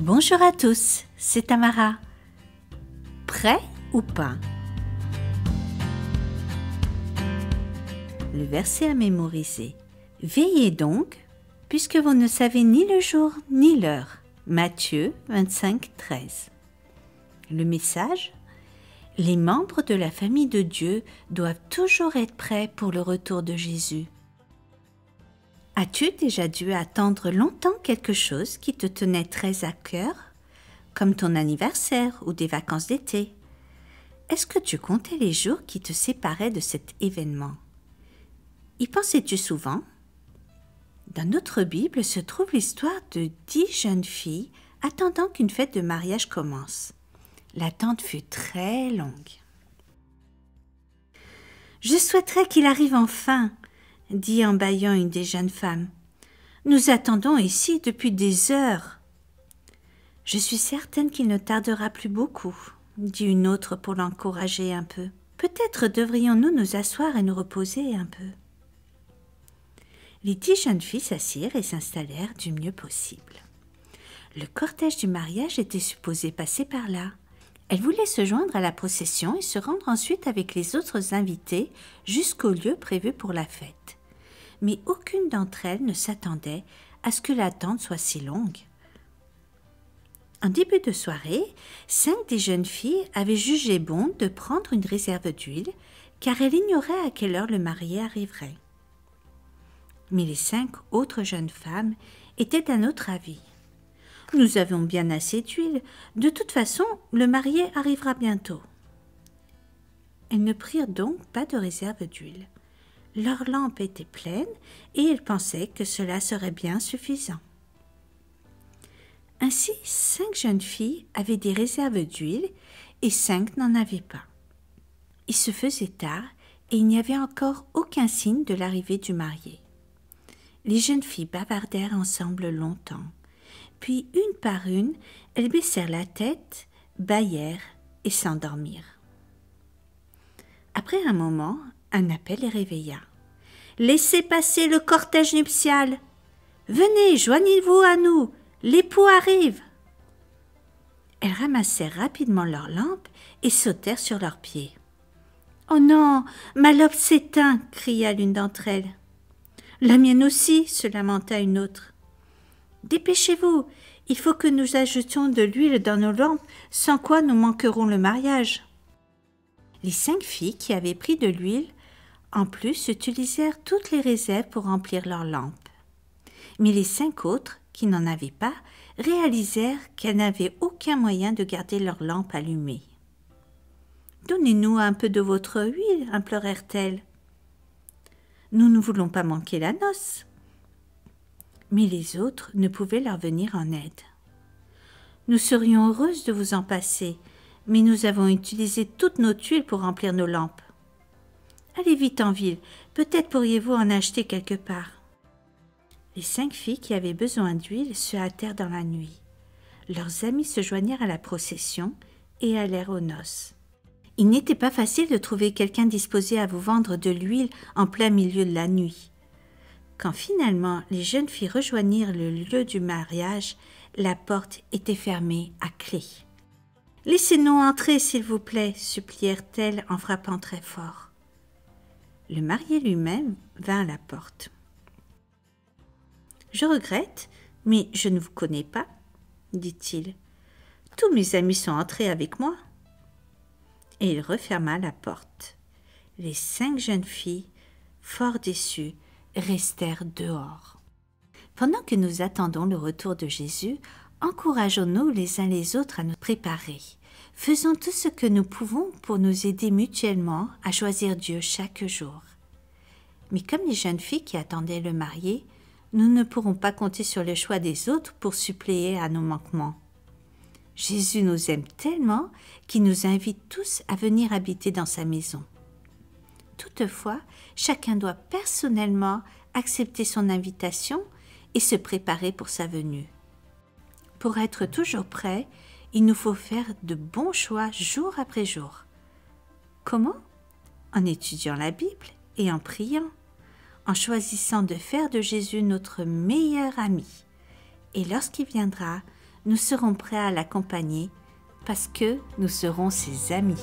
Bonjour à tous, c'est Tamara. Prêt ou pas? Le verset à mémoriser. Veillez donc, puisque vous ne savez ni le jour ni l'heure. Matthieu 25, 13. Le message. Les membres de la famille de Dieu doivent toujours être prêts pour le retour de Jésus. As-tu déjà dû attendre longtemps quelque chose qui te tenait très à cœur, comme ton anniversaire ou des vacances d'été? Est-ce que tu comptais les jours qui te séparaient de cet événement? Y pensais-tu souvent? Dans notre Bible se trouve l'histoire de 10 jeunes filles attendant qu'une fête de mariage commence. L'attente fut très longue. « Je souhaiterais qu'il arrive enfin », dit en bâillant une des jeunes femmes. « Nous attendons ici depuis des heures. »« Je suis certaine qu'il ne tardera plus beaucoup », dit une autre pour l'encourager un peu. « Peut-être devrions-nous nous asseoir et nous reposer un peu. » Les 10 jeunes filles s'assirent et s'installèrent du mieux possible. Le cortège du mariage était supposé passer par là. Elles voulaient se joindre à la procession et se rendre ensuite avec les autres invités jusqu'au lieu prévu pour la fête. Mais aucune d'entre elles ne s'attendait à ce que l'attente soit si longue. En début de soirée, 5 des jeunes filles avaient jugé bon de prendre une réserve d'huile car elles ignoraient à quelle heure le marié arriverait. Mais les 5 autres jeunes femmes étaient d'un autre avis. « Nous avons bien assez d'huile. De toute façon, le marié arrivera bientôt. » Elles ne prirent donc pas de réserve d'huile. Leur lampe était pleine et elles pensaient que cela serait bien suffisant. Ainsi, 5 jeunes filles avaient des réserves d'huile et 5 n'en avaient pas. Il se faisait tard et il n'y avait encore aucun signe de l'arrivée du marié. Les jeunes filles bavardèrent ensemble longtemps. Puis, une par une, elles baissèrent la tête, bâillèrent et s'endormirent. Après un moment, un appel les réveilla. « Laissez passer le cortège nuptial! Venez, joignez-vous à nous! L'époux arrive !» Elles ramassèrent rapidement leurs lampes et sautèrent sur leurs pieds. « Oh non, ma lampe s'éteint !» cria l'une d'entre elles. « La mienne aussi !» se lamenta une autre. « Dépêchez-vous, il faut que nous ajoutions de l'huile dans nos lampes, sans quoi nous manquerons le mariage. » Les 5 filles qui avaient pris de l'huile, en plus, utilisèrent toutes les réserves pour remplir leurs lampes. Mais les 5 autres, qui n'en avaient pas, réalisèrent qu'elles n'avaient aucun moyen de garder leurs lampes allumées. « Donnez-nous un peu de votre huile, » implorèrent-elles. « Nous ne voulons pas manquer la noce. » Mais les autres ne pouvaient leur venir en aide. « Nous serions heureuses de vous en passer, mais nous avons utilisé toute notre huile pour remplir nos lampes. Allez vite en ville, peut-être pourriez-vous en acheter quelque part. » Les 5 filles qui avaient besoin d'huile se hâtèrent dans la nuit. Leurs amis se joignirent à la procession et allèrent aux noces. Il n'était pas facile de trouver quelqu'un disposé à vous vendre de l'huile en plein milieu de la nuit. Quand finalement les jeunes filles rejoignirent le lieu du mariage, la porte était fermée à clé. « Laissez-nous entrer, s'il vous plaît, » supplièrent-elles en frappant très fort. Le marié lui-même vint à la porte. « Je regrette, mais je ne vous connais pas, » dit-il. « Tous mes amis sont entrés avec moi. » Et il referma la porte. Les 5 jeunes filles, fort déçues, restèrent dehors. Pendant que nous attendons le retour de Jésus, encourageons-nous les uns les autres à nous préparer. Faisons tout ce que nous pouvons pour nous aider mutuellement à choisir Dieu chaque jour. Mais comme les jeunes filles qui attendaient le marié, nous ne pourrons pas compter sur le choix des autres pour suppléer à nos manquements. Jésus nous aime tellement qu'il nous invite tous à venir habiter dans sa maison. Toutefois, chacun doit personnellement accepter son invitation et se préparer pour sa venue. Pour être toujours prêt, il nous faut faire de bons choix jour après jour. Comment? En étudiant la Bible et en priant, en choisissant de faire de Jésus notre meilleur ami. Et lorsqu'il viendra, nous serons prêts à l'accompagner parce que nous serons ses amis.